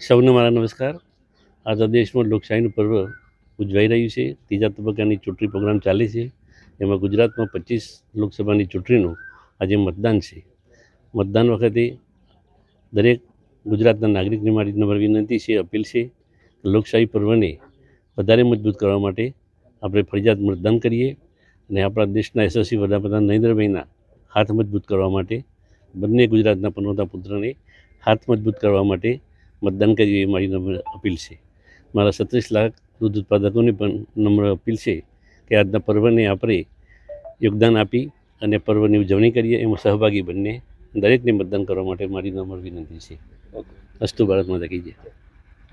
સૌને મારા નમસ્કાર. આજે દેશમાં લોકશાહીનું પર્વ ઉજવાઈ રહ્યું છે. ત્રીજા તબક્કાની ચૂંટણી પ્રોગ્રામ ચાલે છે. એમાં ગુજરાતમાં 25 લોકસભાની ચૂંટણીનું આજે મતદાન છે. મતદાન વખતે દરેક ગુજરાતના નાગરિકને મારી નમ્ર વિનંતી છે, અપીલ છે કે લોકશાહી પર્વને વધારે મજબૂત કરવા માટે આપણે ફરજિયાત મતદાન કરીએ અને આપણા દેશના યશસ્વી વડાપ્રધાન નરેન્દ્રભાઈના હાથ મજબૂત કરવા માટે બંને ગુજરાતના પનોતા પુત્રને હાથ મજબૂત કરવા માટે મતદાન કરીએ એ મારી નમ્ર અપીલ છે. મારા 36 લાખ દૂધ ઉત્પાદકોને પણ નમ્ર અપીલ છે કે આજના પર્વને આપણે યોગદાન આપી અને પર્વની ઉજવણી કરીએ, એમાં સહભાગી બનીને દરેકને મતદાન કરવા માટે મારી નમ્ર વિનંતી છે. અસ્તુ ભારત માતા કી જય.